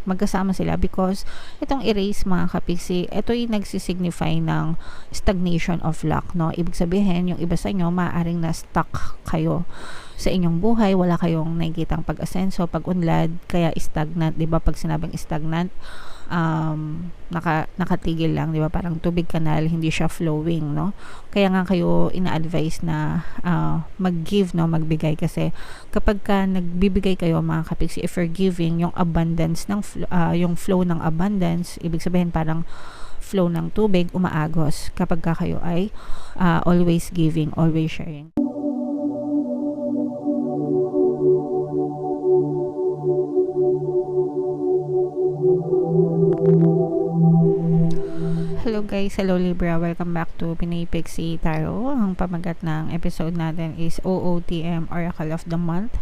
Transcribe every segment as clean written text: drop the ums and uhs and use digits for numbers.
magkasama sila because itong erase mga kapiksi, ito yung nagsisignify ng stagnation of luck, no? Ibig sabihin, yung iba sa inyo, maaaring na stuck kayo sa inyong buhay, wala kayong nakikitang pag-asenso, pag-unlad, kaya stagnant, 'di ba? Pag sinabing stagnant, nakatigil lang, 'di ba? Parang tubig kanal, hindi siya flowing, no? Kaya nga kayo ina-advise na mag-give, no, magbigay, kasi kapag ka nagbibigay kayo mga kapiksi, if you're giving, yung abundance ng yung flow ng abundance, ibig sabihin parang flow ng tubig umaagos kapag ka kayo ay always giving, always sharing. Hello guys, hello Libra, welcome back to Pinay Pixie Tarot. Ang pamagat ng episode natin is OOTM Oracle of the Month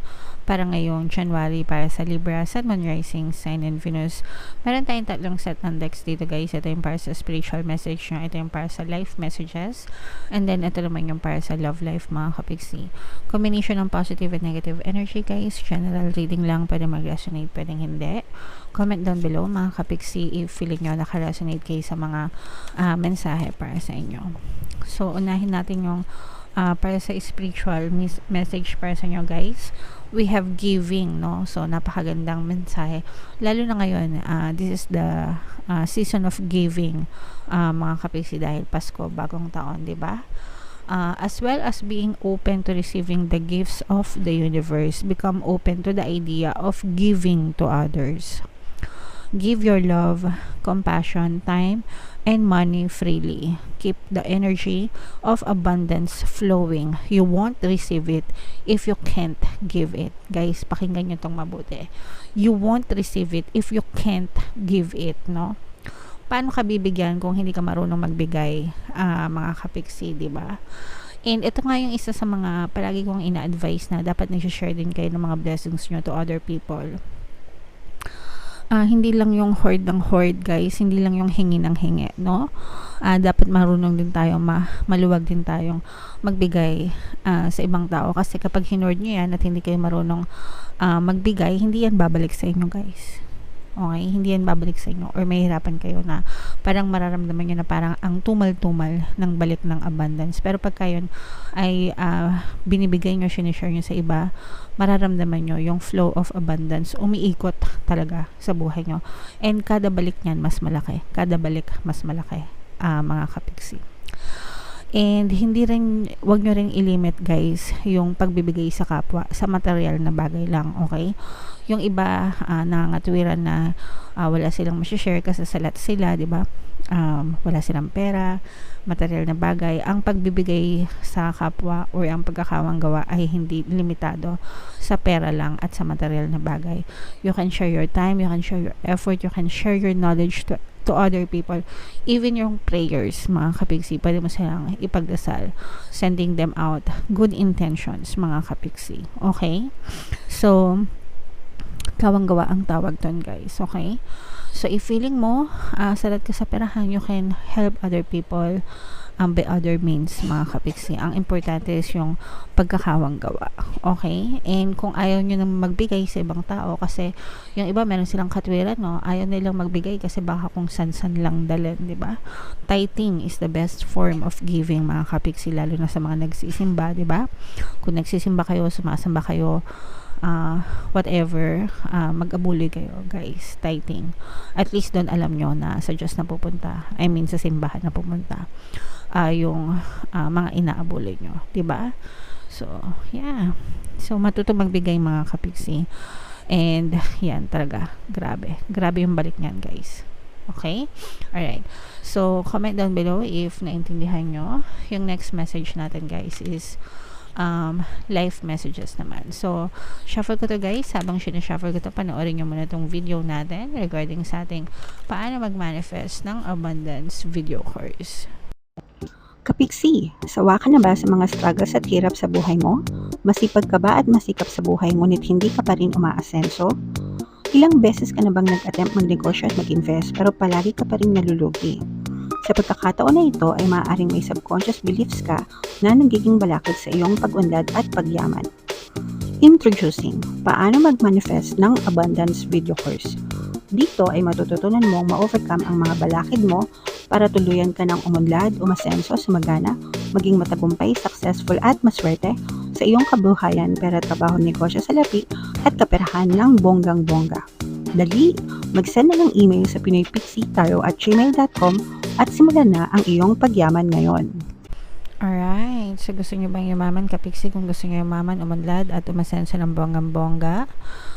para ngayong January para sa Libra, Sun, Moon, Rising, Sign, and Venus. Meron tayong tatlong set ng decks dito guys. Ito yung para sa spiritual message nyo, ito yung para sa life messages, and then ito naman yung para sa love life mga kapiksi. Combination ng positive and negative energy guys. General reading lang, pwede mag-resonate, pwedeng hindi. Comment down below mga kapiksi if feeling nyo naka-resonate kayo sa mga mensahe para sa inyo. So unahin natin yung para sa spiritual message para sa inyo guys. We have giving, no? So napakagandang mensahe lalo na ngayon. This is the season of giving mga kapiksi, dahil Pasko, bagong taon, di ba? As well as being open to receiving the gifts of the universe. Become open to the idea of giving to others. Give your love, compassion, time, and money freely. Keep the energy of abundance flowing. You won't receive it if you can't give it. Guys, pakinggan nyo itong mabuti. You won't receive it if you can't give it, no? Paano ka bibigyan kung hindi ka marunong magbigay, mga kapiksi, di ba? And ito nga yung isa sa mga palagi kong ina-advise na dapat nag-share din kayo ng mga blessings nyo to other people. Hindi lang yung hoard ng hoard guys, hindi lang yung hingi ng hingi, no? Dapat marunong din tayo, maluwag din tayong magbigay sa ibang tao, kasi kapag hinord nyo yan at hindi kayo marunong magbigay, hindi yan babalik sa inyo guys. Okay, hindi yan babalik sa inyo, or mahihirapan kayo na parang mararamdaman nyo na parang ang tumal-tumal ng balik ng abundance. Pero pagka yun ay binibigay nyo, sinishare nyo sa iba, mararamdaman nyo yung flow of abundance umiikot talaga sa buhay nyo, and kada balik nyan mas malaki, kada balik mas malaki, mga kapiksi. And hindi rin, wag nyo rin ilimit guys yung pagbibigay sa kapwa sa material na bagay lang, okay? Yung iba nangangatwiran na wala silang ma-share kasi salat sila, di ba? Wala silang pera, material na bagay. Ang pagbibigay sa kapwa or ang pagkakawang gawa ay hindi limitado sa pera lang at sa material na bagay. You can share your time, you can share your effort, you can share your knowledge to other people. Even yung prayers, mga kapiksi, pwede mo silang ipagdasal, sending them out good intentions, mga kapiksi, okay? So kawang gawa ang tawag ton guys, okay? So if feeling mo salat ka sa perahan, you can help other people by other means, mga kapiksi. Ang importante is yung pagkakawang gawa, okay? And kung ayaw nyo nang magbigay sa ibang tao, kasi yung iba meron silang katwiran, no? Ayaw nilang magbigay kasi baka kung san-san lang dalhin, di ba? Tithing is the best form of giving, mga kapiksi, lalo na sa mga nagsisimba, di ba? Kung nagsisimba kayo, sumasamba kayo, whatever, mag-abuloy kayo guys, tithing. At least doon alam nyo na sa Diyos na pupunta, I mean sa simbahan na pupunta yung mga inaabuloy nyo, diba? So yeah, so matuto magbigay, mga kapiksi, and yan talaga, grabe yung balik nyan guys, okay? Alright, so comment down below if naintindihan nyo. Yung next message natin guys is life messages naman. So shuffle ko to guys. Habang sinashuffle ko to, panoorin nyo muna tong video natin regarding sa ating paano mag-manifest ng abundance video course. Kapiksi, sawa ka na ba sa mga struggles at hirap sa buhay mo? Masipag ka ba at masikap sa buhay ngunit hindi ka pa rin umaasenso? Ilang beses ka na bang nag-attempt magnegosyo at mag-invest pero palagi ka pa rin nalulugi? Sa pagkakataon na ito ay maaaring may subconscious beliefs ka na nagiging balakid sa iyong pag-unlad at pagyaman. Introducing, paano mag-manifest ng abundance video course. Dito ay matututunan mong ma-overcome ang mga balakid mo para tuluyan ka ng umunlad, umasenso, sumagana, maging matagumpay, successful at maswerte sa iyong kabuhayan, pera, trabaho, negosyo, salapi at kaperahan ng bonggang-bongga. Dali, mag-send na ng email sa pinoypixietarot@gmail.com at simulan na ang iyong pagyaman ngayon. Alright, so gusto nyo bang yumaman, kapiksi? Kung gusto nyo yumaman, umunlad at umasenso ng bonggang-bongga,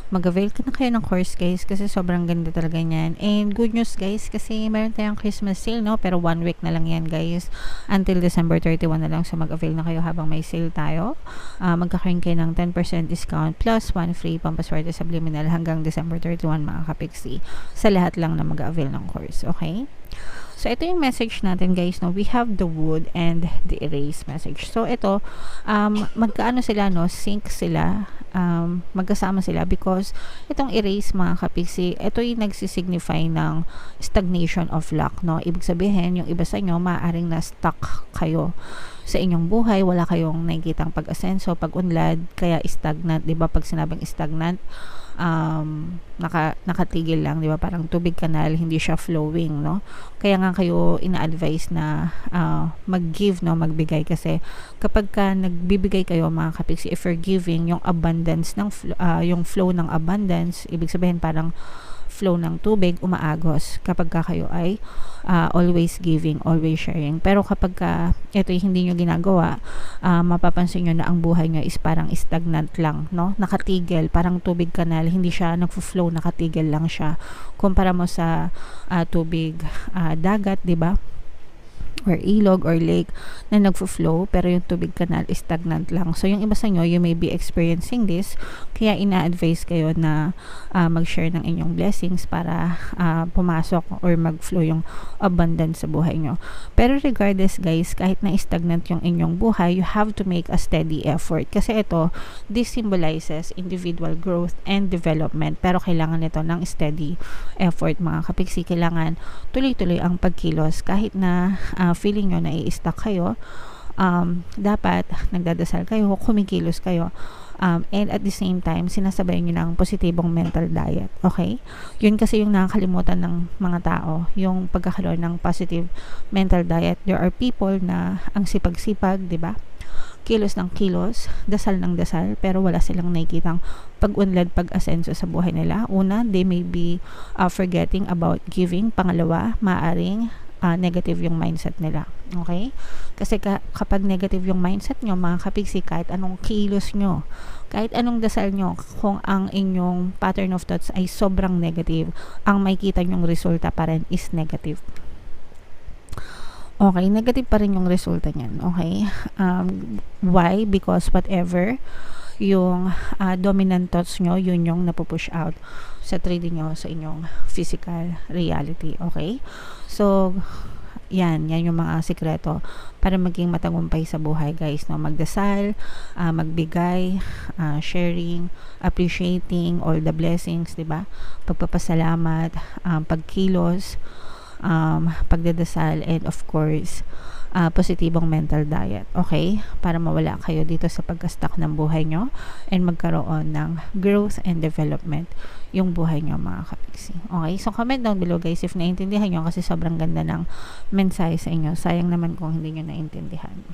mag-avail ka na kayo ng course guys kasi sobrang ganda talaga niyan. And good news guys kasi meron tayong Christmas sale, no? Pero 1 week na lang yan guys, until December 31 na lang, so mag-avail na kayo habang may sale tayo. Magkakaroon kayo ng 10% discount plus 1 free pampaswerte subliminal hanggang December 31 mga kapiksi, sa lahat lang na mag-avail ng course, okay? So, ito yung message natin guys, no? We have the wood and the erase message. So, ito, magkaano sila, no? Sync sila, magkasama sila because itong erase mga kapiksi, ito yung nagsisignify ng stagnation of luck, no? Ibig sabihin, yung iba sa inyo, maaaring na stuck kayo sa inyong buhay, wala kayong nakikitang pag-asenso, pag-unlad, kaya stagnant, di ba? Pag sinabing stagnant, nakatigil lang, di ba? Parang tubig kanal, hindi siya flowing, no? Kaya nga kayo ina-advise na mag-give, no? Magbigay kasi kapag ka nagbibigay kayo mga kapiksi, if you're giving, yung abundance ng yung flow ng abundance, ibig sabihin parang flow ng tubig umaagos kapag ka kayo ay always giving, always sharing. Pero kapag ka ito hindi nyo ginagawa, mapapansin nyo na ang buhay nyo is parang stagnant lang, no? Nakatigil, parang tubig kanal, hindi siya nagfo-flow, nakatigil lang siya. Kumpara mo sa tubig dagat, di ba? Or ilog or lake na nagfo-flow pero yung tubig kanal is stagnant lang. So yung iba sa inyo, you may be experiencing this, kaya ina-advise kayo na mag-share ng inyong blessings para pumasok or mag-flow yung abundance sa buhay nyo. Pero regardless guys, kahit na stagnant yung inyong buhay, you have to make a steady effort kasi ito, this symbolizes individual growth and development, pero kailangan ito ng steady effort mga kapiksi. Kailangan tuloy-tuloy ang pagkilos kahit na feeling nyo na i-stuck kayo, dapat nagdadasal kayo, kumikilos kayo, and at the same time sinasabay nyo ng positibong mental diet, okay? Yun kasi yung nakakalimutan ng mga tao, yung pagkakaroon ng positive mental diet. There are people na ang sipag-sipag, di ba? Kilos ng kilos, dasal ng dasal, pero wala silang nakikitang pag-unlad, pag-asenso sa buhay nila. Una, they may be forgetting about giving. Pangalawa, maaring negative yung mindset nila, okay? Kasi kapag negative yung mindset nyo mga kapiksi, kahit anong kilos nyo, kahit anong dasal nyo, kung ang inyong pattern of thoughts ay sobrang negative, ang makikita nyong resulta pa rin is negative. Okay, negative pa rin yung resulta nyan, okay? Why? Because whatever yung dominant thoughts nyo, yun yung napupush out sa 3D nyo, sa inyong physical reality, okay? So, yan yung mga sikreto para maging matagumpay sa buhay guys, no? Magdasal, magbigay, sharing, appreciating all the blessings, di ba? Pagpapasalamat, pagkilos, pagdadasal, and of course positibong mental diet, okay? Para mawala kayo dito sa pagka-stuck ng buhay nyo and magkaroon ng growth and development yung buhay nyo mga kapiksi, okay? So comment down below guys if naintindihan nyo kasi sobrang ganda ng mensahe sa inyo. Sayang naman kung hindi nyo naintindihan.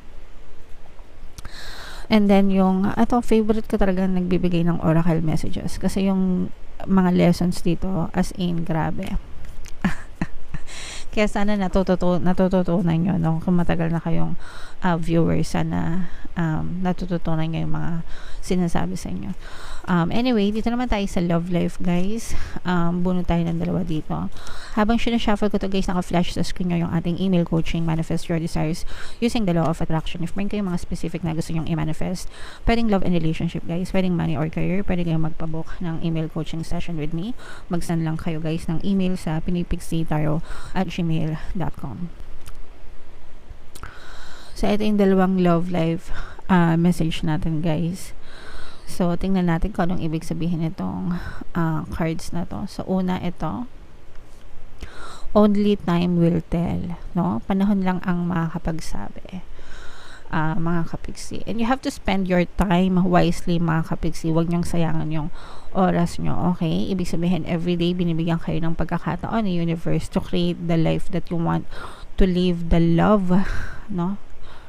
And then yung favorite ko talaga nagbibigay ng oracle messages kasi yung mga lessons dito as in grabe. Kaya sana natututunan nyo, no? Kung matagal na kayong viewers, sana natututunan nyo yung mga sinasabi sa inyo. Anyway, dito naman tayo sa love life guys. Bunot tayo ng dalawa dito. Habang sinashuffle ko to guys, naka-flash sa screen nyo yung ating email coaching, Manifest Your Desires Using the Law of Attraction. If meron kayong mga specific na gusto nyong i-manifest, pwedeng love and relationship guys, pwedeng money or career, pwede kayong magpabook ng email coaching session with me. Mag-send lang kayo guys ng email sa pinoypixietarot@gmail.com. So, ito yung dalawang love life message natin guys. So, tingnan natin kung anong ibig sabihin itong cards na to. So, una ito, only time will tell, no? Panahon lang ang makakapagsabi. mga kapiksi. And you have to spend your time wisely, mga kapiksi. Huwag niyong sayangan yung oras nyo, okay? Ibig sabihin, everyday binibigyan kayo ng pagkakataon ng universe to create the life that you want, to live the love, no?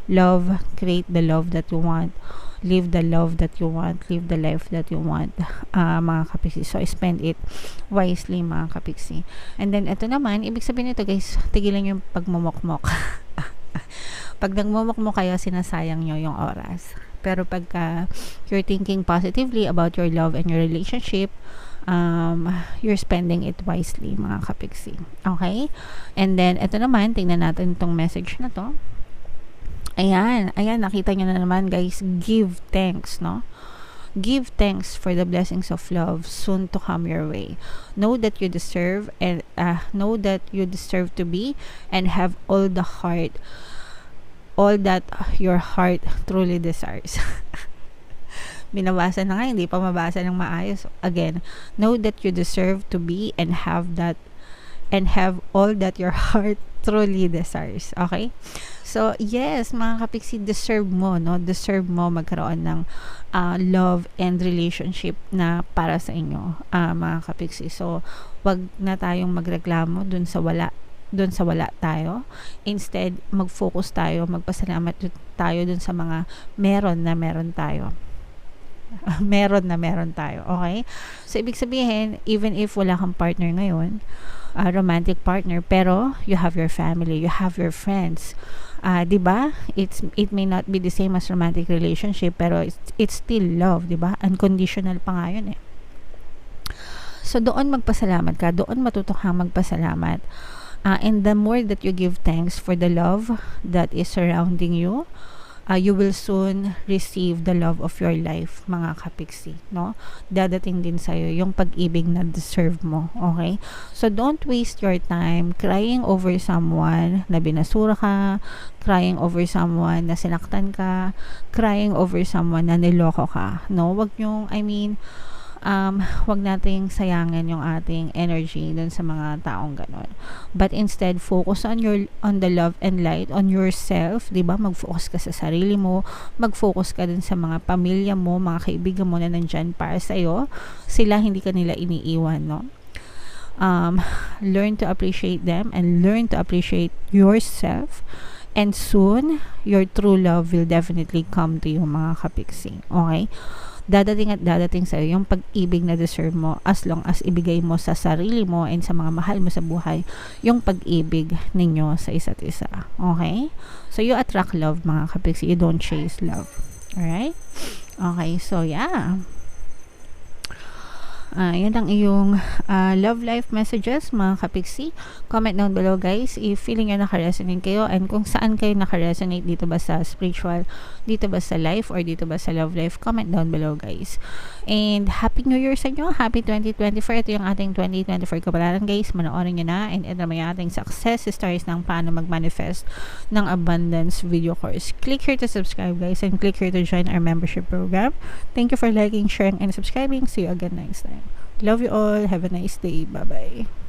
Love, create the love that you want, live the love that you want, live the life that you want, mga kapiksi. So, spend it wisely, mga kapiksi. And then, ito naman, ibig sabihin nito, guys, tigilan yung pagmumokmok. Pag nagmumokmok kayo, sinasayang nyo yung oras. Pero pagka you're thinking positively about your love and your relationship, you're spending it wisely, mga kapiksi. Okay? And then, ito naman, tingnan natin itong message na to. Ayan, nakita nyo na naman, guys, give thanks, no? Give thanks for the blessings of love soon to come your way. Know that you deserve and know that you deserve to be and have all that your heart truly desires. Binabasa na nga, hindi pa mabasa ng maayos. Again, know that you deserve to be and have all that your heart truly desires. Okay? So, yes, mga kapiksi, deserve mo, no? Deserve mo magkaroon ng love and relationship na para sa inyo, mga kapiksi. So, wag na tayong magreklamo dun sa wala tayo. Instead, mag-focus tayo, magpasalamat tayo dun sa mga meron tayo. meron tayo, okay? So, ibig sabihin, even if wala kang partner ngayon, romantic partner, pero you have your family, you have your friends, diba? It may not be the same as romantic relationship, pero it's still love, diba? Unconditional pa nga yun eh. So, doon magpasalamat ka, doon matuto kang magpasalamat. And the more that you give thanks for the love that is surrounding you, you will soon receive the love of your life, mga kapiksi, no? Dadating din sa'yo yung pag-ibig na deserve mo, okay? So, don't waste your time crying over someone na binasura ka, crying over someone na sinaktan ka, crying over someone na niloko ka, no? Wag nating sayangin yung ating energy dun sa mga taong ganon. But instead, focus on the love and light, on yourself, diba? Mag-focus ka sa sarili mo, mag-focus ka dun sa mga pamilya mo, mga kaibigan mo na nandyan para sa'yo. Sila, hindi ka nila iniiwan, no? Learn to appreciate them and learn to appreciate yourself. And soon, your true love will definitely come to you, mga kapiksi. Okay? Dadating at dadating sa'yo yung pag-ibig na deserve mo as long as ibigay mo sa sarili mo and sa mga mahal mo sa buhay yung pag-ibig ninyo sa isa't isa. Okay? So, you attract love, mga kapiksi. You don't chase love. Alright? Okay, so yeah. Yan ang iyong love life messages, mga kapiksi. Comment down below, guys, if feeling nyo nakaresonate kayo and kung saan kayo nakaresonate, dito ba sa spiritual, dito ba sa life, or dito ba sa love life. Comment down below, guys. And Happy New Year sa inyo. Happy 2024. Ito yung ating 2024 kapalaran, guys. Manoorin nyo na. And ito may ating success stories ng paano mag-manifest ng abundance video course. Click here to subscribe, guys, and click here to join our membership program. Thank you for liking, sharing, and subscribing. See you again next time. Love you all. Have a nice day. Bye-bye.